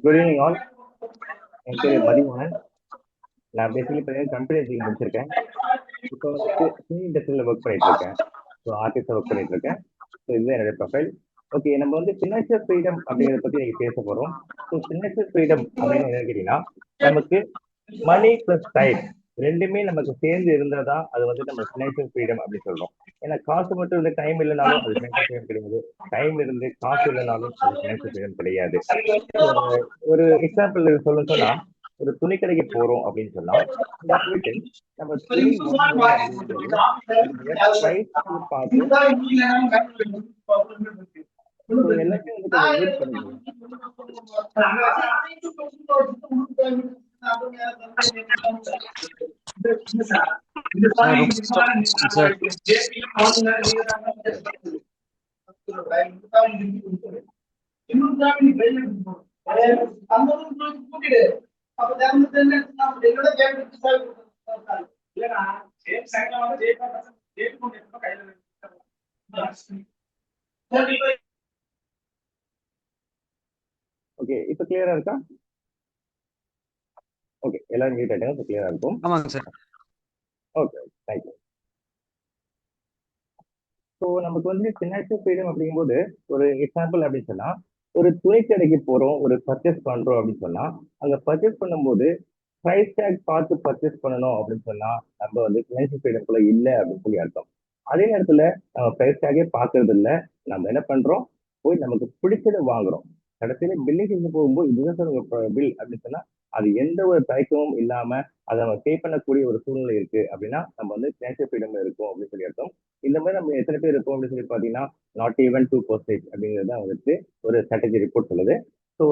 Good evening all. என் பேர் மதிமோகன். நான் basically பார்த்தீங்கன்னா கம்ப்யூட்டர் இன்ஜினியரிங் முடிச்சிருக்கேன். இப்போ வந்துட்டு சினி இண்டஸ்ட்ரியில் ஒர்க் பண்ணிட்டு இருக்கேன். ஸோ ஆர்டிஸ்டாக ஒர்க் பண்ணிட்டு இருக்கேன். ஸோ இதுதான் என்னுடைய ப்ரொஃபைல். ஓகே, நம்ம வந்து ஃபினான்ஷியல் ஃப்ரீடம் அப்படிங்கிறத பற்றி இன்னைக்கு பேச போகிறோம். ஸோ ஃபினான்ஷியல் ஃப்ரீடம் அப்படின்னு என்ன கேட்டீங்கன்னா, நமக்கு மணி ப்ளஸ் டைம் ரெண்டுமே நமக்கு சேர்ந்து இருந்தால் தான் அது வந்து நம்ம ஃபினான்ஷியல் ஃப்ரீடம் அப்படின்னு சொல்றோம். ஏன்னா காசு மட்டும் இருந்து டைம் இல்லைனாலும் அது ஃபினான்ஷியல் ஃப்ரீடம் கிடையாது. டைம் இருந்து காசு இல்லைனாலும் அது ஃபினான்ஷியல் ஃப்ரீடம் கிடையாது. ஒரு எக்ஸாம்பிள் சொல்ல சொன்னா, ஒரு துணி கடைக்கு போறோம் அப்படின்னு சொன்னா, அங்க போயிட்டு நம்ம துணி வாங்குறோம் அப்படிங்கும்போது அதோடைய பிரைஸ் பார்த்து so எல்லாத்தையும் வந்து கொஞ்சம் வெயிட் பண்ணுங்க. ஓகே, இப்ப கிளியரா இருக்கா? ஓகே, எல்லாரும் மீட் ஆயிட்டாங்க, இப்போ கிளியரா இருக்கும். ஆமாங்க சார். Okay, thank you. ஸோ நமக்கு வந்து ஃபினான்ஷியல் ஃப்ரீடம் அப்படிங்கும்போது ஒரு எக்ஸாம்பிள் அப்படின்னு சொன்னா, ஒரு துணி கடைக்கு போறோம், ஒரு பர்ச்சேஸ் பண்றோம் அப்படின்னு சொன்னா, அங்க பர்ச்சேஸ் பண்ணும்போது பிரைஸ் டேக் பார்த்து பர்ச்சேஸ் பண்ணணும் அப்படின்னு சொன்னா நம்ம வந்து ஃபினான்ஷியல் ஃப்ரீடம்குள்ள இல்லை அப்படின்னு சொல்லி அர்த்தம். அதே நேரத்துல நம்ம பிரைஸ் டேக்கே பார்க்கறது இல்லை. நம்ம என்ன பண்றோம், போய் நமக்கு பிடிச்சதை வாங்குறோம். கடைசியில பில்லிங் செஞ்சு போகும்போது இதுதான் சார் உங்க பில் அப்படின்னு சொன்னா அது எந்த ஒரு தயக்கமும் இல்லாம அதை நம்ம பே பண்ணக்கூடிய ஒரு சூழ்நிலை இருக்கு அப்படின்னா நம்ம வந்து ஃபினான்ஷியல் ஃப்ரீடம் இருக்கும் அப்படின்னு சொல்லி அர்த்தம். இந்த மாதிரி நம்ம எத்தனை பேர் இருக்கோம் அப்படின்னு சொல்லி பாத்தீங்கன்னா நாட் ஈவன் 2% அப்படிங்கிறது தான் வந்துட்டு ஒரு ஸ்ட்ராட்டஜி ரிப்போர்ட் சொல்லுது. ஸோ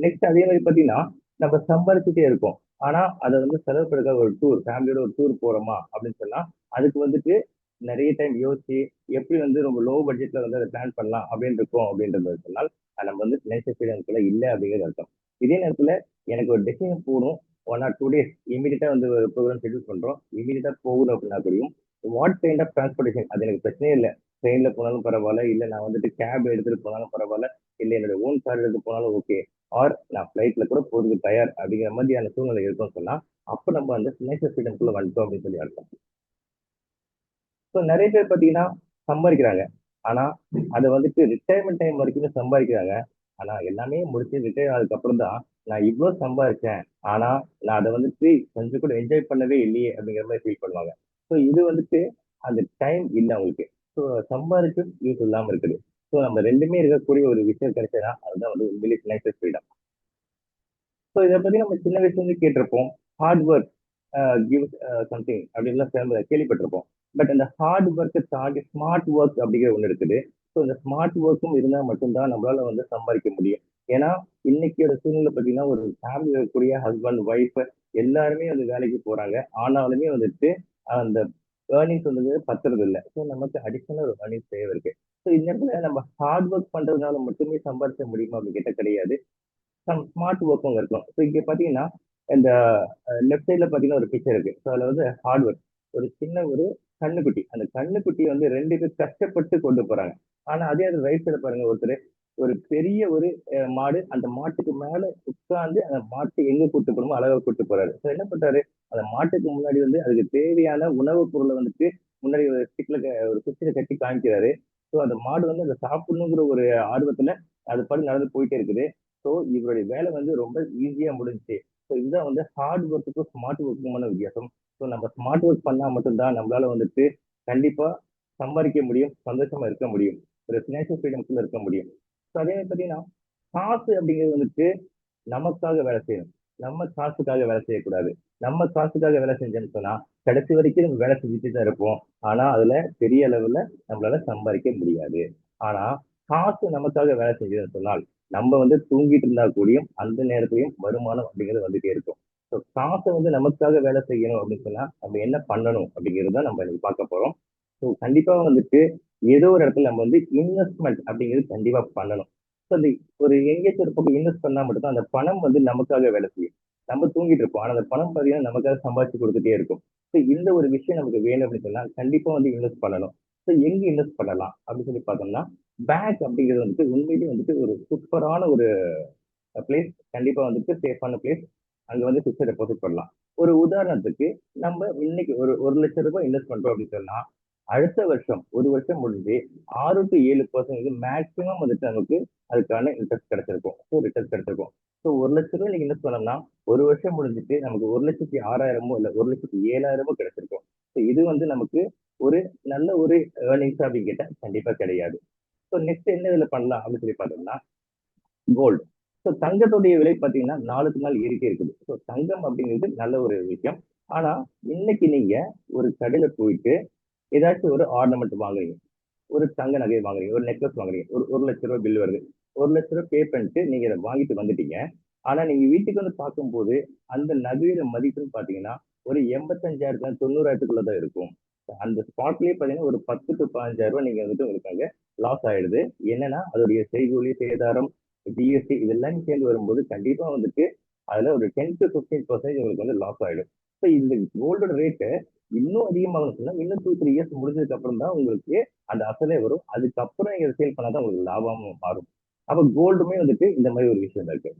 நெக்ஸ்ட் அதே மாதிரி பாத்தீங்கன்னா நம்ம சம்பாதிச்சுட்டே இருக்கோம். ஆனா அதை வந்து செலவு பண்ணுற ஒரு டூர் ஃபேமிலியோட ஒரு டூர் போறோமா அப்படின்னு சொன்னா அதுக்கு வந்துட்டு நிறைய டைம் யோசிச்சு எப்படி வந்து ரொம்ப லோ பட்ஜெட்ல வந்து அதை பிளான் பண்ணலாம் அப்படின்னு இருக்கும் அப்படின்றது சொன்னால் அது நம்ம வந்து ஃபினான்ஷியல் ஃப்ரீடம்குள்ள இல்லை அப்படிங்கிறது அர்த்தம். இதே நேரத்துல எனக்கு ஒரு டெசிஷன் போகணும், 1 or 2 days இமீடியட்டா வந்து ஒரு ப்ரோக்ராம் ஷெட்யூல் பண்றோம், இமீடியட்டா போகணும் அப்படின்னா தெரியும் வாட் கைண்ட் ஆஃப் டிரான்ஸ்போர்டேஷன் அது எனக்கு பிரச்சனையே இல்லை. ட்ரெயின்ல போனாலும் பரவாயில்ல, இல்ல நான் வந்துட்டு கேப் எடுத்துட்டு போனாலும் பரவாயில்ல, இல்ல என்னோட ஓன் கார் எடுத்து போனாலும் ஓகே, ஆர் நான் ஃபிளைட்ல கூட போறதுக்கு தயார் அப்படிங்கிற மாதிரியான சூழ்நிலை இருக்கும்னு சொன்னா அப்ப நம்ம அந்த ஃபினான்ஷியல் ஃப்ரீடம்குள்ள வந்துட்டோம் அப்படின்னு சொல்லி அர்த்தம். ஸோ நிறைய பேர் பார்த்தீங்கன்னா சம்பாதிக்கிறாங்க. ஆனா அதை வந்துட்டு ரிட்டையர்மெண்ட் டைம் வரைக்குமே சம்பாதிக்கிறாங்க. ஆனா எல்லாமே முடிச்சு ரிட்டையர் ஆனதுக்கு அப்புறம் தான் நான் இவ்வளவு சம்பாதிச்சேன். ஆனா நான் அதை வந்துட்டு கொஞ்சம் கூட என்ஜாய் பண்ணவே இல்லையே அப்படிங்கிற மாதிரி ஃபீல் பண்ணுவாங்க. ஸோ இது வந்துட்டு அந்த டைம் இல்லை அவங்களுக்கு. ஸோ சம்பாதிச்சு யூஸ் இல்லாம இருக்குது. ஸோ நம்ம ரெண்டுமே இருக்கக்கூடிய ஒரு விஷயம் கிடைச்சதுன்னா அதுதான் வந்து உண்மையிலேயே ஃபினான்ஷியல் ஃப்ரீடம். ஸோ இதை பத்தி நம்ம சின்ன வயசுல இருந்து கேட்டிருப்போம். ஹார்ட் ஒர்க் கிவ்ஸ் சம்திங் அப்படின்லாம் கேள்விப்பட்டிருப்போம். பட் அந்த ஹார்ட் ஒர்க்கை தாண்டி ஸ்மார்ட் ஒர்க் அப்படிங்கிற ஒன்று இருக்குது. ஸோ இந்த ஸ்மார்ட் ஒர்க்கும் இருந்தால் மட்டும்தான் நம்மளால வந்து சம்பாதிக்க முடியும். ஏன்னா இன்னைக்கோட சூழ்நிலை பார்த்தீங்கன்னா ஒரு ஃபேமிலி இருக்கக்கூடிய ஹஸ்பண்ட் ஒய்ஃப் எல்லாருமே வந்து வேலைக்கு போறாங்க. ஆனாலுமே வந்துட்டு அந்த ஏர்னிங்ஸ் வந்து பத்துறது இல்லை. ஸோ நமக்கு அடிஷனல் ஒரு ஏர்னிங்ஸ் தேவை இருக்கு. ஸோ இந்த இடத்துல நம்ம ஹார்ட் ஒர்க் பண்றதுனால மட்டுமே சம்பாதிக்க முடியுமா அப்படின்னு கேட்ட கிடையாது. சம் ஸ்மார்ட் ஒர்க்கும் இருக்கும். ஸோ இங்க பாத்தீங்கன்னா இந்த லெஃப்ட் சைட்ல பாத்தீங்கன்னா ஒரு பிக்சர் இருக்கு. ஸோ அதுல வந்து ஹார்ட் ஒர்க் ஒரு சின்ன ஒரு கண்ணுக்குட்டி, அந்த கண்ணுக்குட்டி வந்து 2 பேர் கஷ்டப்பட்டு கொண்டு போறாங்க. ஆனா அதே அது ரைட் சைடு பாருங்க, ஒருத்தர் ஒரு பெரிய ஒரு மாடு, அந்த மாட்டுக்கு மேல உட்கார்ந்து அந்த மாட்டு எங்க கூட்டு போகணுமோ அழகா கூட்டு போறாரு. ஸோ என்ன பண்றாரு, அந்த மாட்டுக்கு முன்னாடி வந்து அதுக்கு தேவையான உணவுப் பொருளை வந்துட்டு முன்னாடி ஒரு ஸ்டிக்ல ஒரு குச்சியில கட்டி காமிக்கிறாரு. ஸோ அந்த மாடு வந்து அதை சாப்பிடணுங்கிற ஒரு ஆர்வத்துல அது பாட்டு நடந்து போயிட்டே இருக்குது. ஸோ இவருடைய வேலை வந்து ரொம்ப ஈஸியா முடிஞ்சுச்சு. ஸோ இதுதான் வந்து ஹார்ட் ஒர்க்குக்கும் ஸ்மார்ட் ஒர்க்குமான வித்தியாசம். ஸோ நம்ம ஸ்மார்ட் ஒர்க் பண்ணா மட்டும்தான் நம்மளால வந்துட்டு கண்டிப்பா சம்பாதிக்க முடியும், சந்தோஷமா இருக்க முடியும், ஒரு ஃபினான்ஷியல் ஃப்ரீடம்குள்ள இருக்க முடியும். ஸோ அதே மாதிரி பார்த்தீங்கன்னா காசு அப்படிங்கிறது வந்துட்டு நமக்காக வேலை செய்யணும். நம்ம காசுக்காக வேலை செய்யக்கூடாது. நம்ம காசுக்காக வேலை செஞ்சோம்னு சொன்னா கடைசி வரைக்கும் நம்ம வேலை செஞ்சுட்டு தான் இருப்போம். ஆனா அதுல பெரிய அளவுல நம்மளால சம்பாதிக்க முடியாது. ஆனா காசு நமக்காக வேலை செஞ்சதுன்னு சொன்னால் நம்ம வந்து தூங்கிட்டு இருந்தா கூடயும் அந்த நேரத்திலையும் வருமானம் அப்படிங்கிறது வந்துட்டே இருக்கும். ஸோ காசை வந்து நமக்காக வேலை செய்யணும் அப்படின்னு சொன்னா நம்ம என்ன பண்ணணும் அப்படிங்கிறது தான் நம்ம இன்னைக்கு பார்க்க போறோம். ஸோ கண்டிப்பா வந்துட்டு ஏதோ ஒரு இடத்துல நம்ம வந்து இன்வெஸ்ட்மெண்ட் அப்படிங்கிறது கண்டிப்பா பண்ணணும். ஸோ அந்த ஒரு எங்கேயாச்சும் ஒரு பக்கம் இன்வெஸ்ட் பண்ணா மட்டும்தான் அந்த பணம் வந்து நமக்காக வேலை செய்யும். நம்ம தூங்கிட்டு இருப்போம். ஆனா அந்த பணம் பார்த்தீங்கன்னா நமக்காக சம்பாதிச்சு கொடுத்துட்டே இருக்கும். ஸோ இந்த ஒரு விஷயம் நமக்கு வேணும் அப்படின்னு சொன்னா கண்டிப்பா வந்து இன்வெஸ்ட் பண்ணணும். ஸோ எங்க இன்வெஸ்ட் பண்ணலாம் அப்படின்னு சொல்லி பார்த்தோம்னா பேங்க் அப்படிங்கிறது வந்துட்டு உண்மையிலேயே வந்துட்டு ஒரு சூப்பரான ஒரு பிளேஸ் கண்டிப்பா வந்துட்டு சேஃபான பிளேஸ். அங்க வந்து பிக்ஸட் டெபாசிட் பண்ணலாம். ஒரு உதாரணத்துக்கு நம்ம இன்னைக்கு ஒரு 1,00,000 ரூபாய் இன்வெஸ்ட் பண்றோம் அப்படின்னு சொன்னா, அடுத்த வருஷம் ஒரு வருஷம் முடிஞ்சு 6 to 7% மேக்ஸிமம் வந்துட்டு நமக்கு அதுக்கான இன்ட்ரெஸ்ட் கிடைச்சிருக்கும். ஸோ ரிட்டர்ன் கிடைச்சிருக்கும். ஸோ 1,00,000 நீங்க இன்வெஸ்ட் பண்ணோம்னா ஒரு வருஷம் முடிஞ்சிட்டு நமக்கு 1,06,000 இல்ல 1,07,000 கிடைச்சிருக்கும். ஸோ இது வந்து நமக்கு ஒரு நல்ல ஒரு ஏர்னிங்ஸ் அப்படின்னு கேட்டா கண்டிப்பா கிடையாது. ஸோ நெக்ஸ்ட் என்ன இதுல பண்ணலாம் அப்படின்னு சொல்லி பார்த்தோம்னா கோல்டு. ஸோ தங்கத்துடைய விலை பார்த்தீங்கன்னா நாளுக்கு நாள் ஏறிட்டே இருக்குது. ஸோ தங்கம் அப்படிங்கிறது நல்ல ஒரு விஷயம். ஆனா இன்னைக்கு நீங்க ஒரு கடையில போயிட்டு ஏதாச்சும் ஒரு ஆர்னமெண்ட் வாங்குறீங்க, ஒரு தங்க நகை வாங்குறீங்க, ஒரு நெக்லஸ் வாங்குறீங்க, ஒரு லட்ச ரூபாய் பில் வருது. 1,00,000 பே பண்ணிட்டு நீங்க இதை வாங்கிட்டு வந்துட்டீங்க. ஆனா நீங்க வீட்டுக்கு வந்து பார்க்கும்போது அந்த நகையோட மதிப்புன்னு பாத்தீங்கன்னா ஒரு 85,000 90,000 தான் இருக்கும். அந்த ஸ்பாட்லயே பாத்தீங்கன்னா ஒரு 10 to 15,000 நீங்க வந்துட்டு உங்களுக்கு அங்க லாஸ் ஆயிடுது. என்னன்னா அதோடைய செய்கூலி சேதாரம், ஜிஎஸ்டி இதெல்லாம் சேர்ந்து வரும்போது கண்டிப்பா வந்துட்டு அதுல ஒரு 10 to 15% உங்களுக்கு வந்து லாஸ் ஆயிடும். ஸோ இந்த கோல்டோட ரேட்டு இன்னும் அதிகமாகணும் சொன்னா இன்னும் 2 3 இயர்ஸ் முடிஞ்சதுக்கு அப்புறம் தான் உங்களுக்கு அந்த அசலே வரும். அதுக்கப்புறம் நீங்க சேல் பண்ணாதான் உங்களுக்கு லாபமும் மாறும். அப்ப கோல்டுமே வந்துட்டு இந்த மாதிரி ஒரு விஷயம் இருக்கு.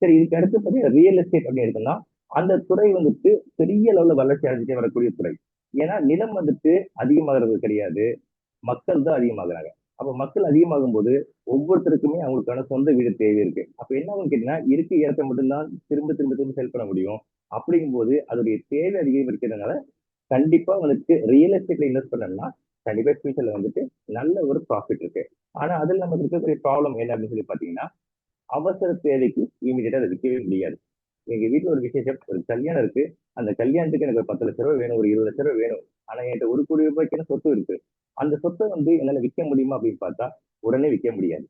சரி, இதுக்கு அடுத்து பார்த்தீங்கன்னா ரியல் எஸ்டேட் அப்படின்னு எடுத்தோம்னா அந்த துறை வந்துட்டு பெரிய அளவுல வளர்ச்சி அடைஞ்சிட்டே வரக்கூடிய துறை. ஏன்னா நிலம் வந்துட்டு அதிகமாகிறது கிடையாது, மக்கள் தான் அதிகமாகுறாங்க. அப்ப மக்கள் அதிகமாகும் போது ஒவ்வொருத்தருக்குமே அவங்களுக்கான சொந்த வீடு தேவை இருக்கு. அப்ப என்ன ஆகும் கேட்டீங்கன்னா இருக்க இடத்த மட்டும்தான் திரும்ப திரும்ப திரும்ப செல் பண்ண முடியும். அப்படிங்கும்போது அதோடைய தேவை அதிகம் இருக்கிறதுனால கண்டிப்பா வந்துட்டு ரியல் எஸ்டேட்ல இன்வெஸ்ட் பண்ணோம்னா கண்டிப்பா ஃபியூச்சர்ல வந்துட்டு நல்ல ஒரு ப்ராஃபிட் இருக்கு. ஆனா அதுல நமக்கு இருக்கக்கூடிய ப்ராப்ளம் என்ன அப்படின்னு சொல்லி பாத்தீங்கன்னா அவசர தேவைக்கு இமீடியட்டா அதை விற்கவே முடியாது. எங்க வீட்டுல ஒரு விசேஷம், ஒரு கல்யாணம் இருக்கு. அந்த கல்யாணத்துக்கு எனக்கு ஒரு 10 லட்சம் ரூபாய் வேணும், ஒரு 20 லட்சம் ரூபாய் வேணும். ஆனா என்கிட்ட 1 கோடி ரூபாய்க்கு சொத்து இருக்கு. அந்த சொத்தை வந்து என்னால விற்க முடியுமா அப்படின்னு பார்த்தா உடனே விற்க முடியாது.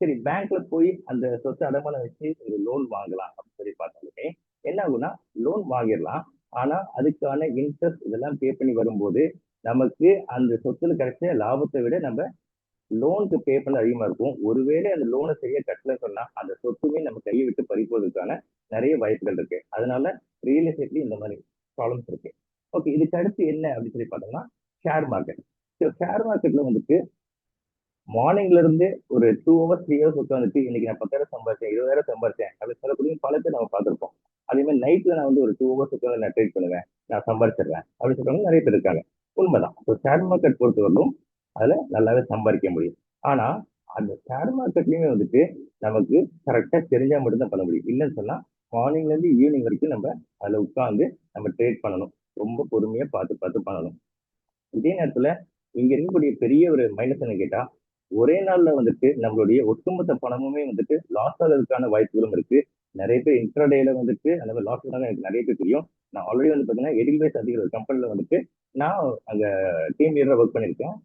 சரி, பேங்க்ல போய் அந்த சொத்தை அடமானம் வச்சு ஒரு லோன் வாங்கலாம் அப்படின்னு சொல்லி பார்த்தாலுமே என்ன ஆகும்னா லோன் வாங்கிடலாம். ஆனா அதுக்கான இன்ட்ரெஸ்ட் இதெல்லாம் பே பண்ணி வரும்போது நமக்கு அந்த சொத்துல கிடைச்ச லாபத்தை விட நம்ம லோனுக்கு பே பண்ண அதிகமா இருக்கும். ஒருவேளை அந்த லோனை சரியா கட்டல சொன்னா அந்த சொத்துமே நம்ம கையை விட்டு பறிப்பதற்கான நிறைய வாய்ப்புகள் இருக்கு. அதனால ரியல் எஸ்டேட்லயும் இந்த மாதிரி ப்ராப்ளம்ஸ் இருக்கு. ஓகே, இதுக்கு அடுத்து என்ன அப்படின்னு சொல்லி பார்த்தோம்னா ஷேர் மார்க்கெட். ஷேர் மார்க்கெட்ல வந்துட்டு மார்னிங்ல இருந்து ஒரு 2 ஹவர்ஸ் 3 ஹவர்ஸ் உட்காந்துட்டு இன்னைக்கு நான் 10,000 சம்பாதிச்சேன், 20,000 சம்பாதிச்சேன் அப்படின்னு சொல்லக்கூடிய பல பேர் நம்ம பார்த்திருப்போம். அதே மாதிரி நைட்ல நான் வந்து ஒரு 2 ஹவர்ஸ் உட்காந்து நான் ட்ரேட் பண்ணுவேன், நான் சம்பாதிச்சிடுறேன் அப்படின்னு சொல்றவங்க நிறைய பேர் இருக்காங்க. உண்மைதான். ஸோ ஷேர் மார்க்கெட் பொறுத்தவரைக்கும் அதுல நல்லாவே சம்பாதிக்க முடியும். ஆனா அந்த ஷேர் மார்க்கெட்லயுமே வந்துட்டு நமக்கு கரெக்டா தெரிஞ்சா மட்டும்தான் பண்ண முடியும். இல்லைன்னு சொன்னா மார்னிங்ல இருந்து ஈவினிங் வரைக்கும் நம்ம அதுல உட்கார்ந்து நம்ம ட்ரேட் பண்ணணும். ரொம்ப பொறுமையா பார்த்து பார்த்து பண்ணணும். இதே நேரத்துல இங்க இருக்கக்கூடிய பெரிய ஒரு மைனஸ் என்ன கேட்டா ஒரே நாள்ல வந்துட்டு நம்மளுடைய ஒட்டுமொத்த பணமுமே வந்துட்டு லாஸ் ஆகிறதுக்கான வாய்ப்புகளும் இருக்கு. நிறைய பேர் இன்ட்ராடேல வந்துட்டு அந்த மாதிரி லாஸ் ஆனாங்க எனக்கு நிறைய பேர் தெரியும். நான் ஆல்ரெடி வந்து பாத்தீங்கன்னா எடில்வேஸ் அப்படிங்கிற ஒரு கம்பெனில வந்துட்டு நான் அங்க டீம் லீடரா ஒர்க் பண்ணியிருக்கேன்.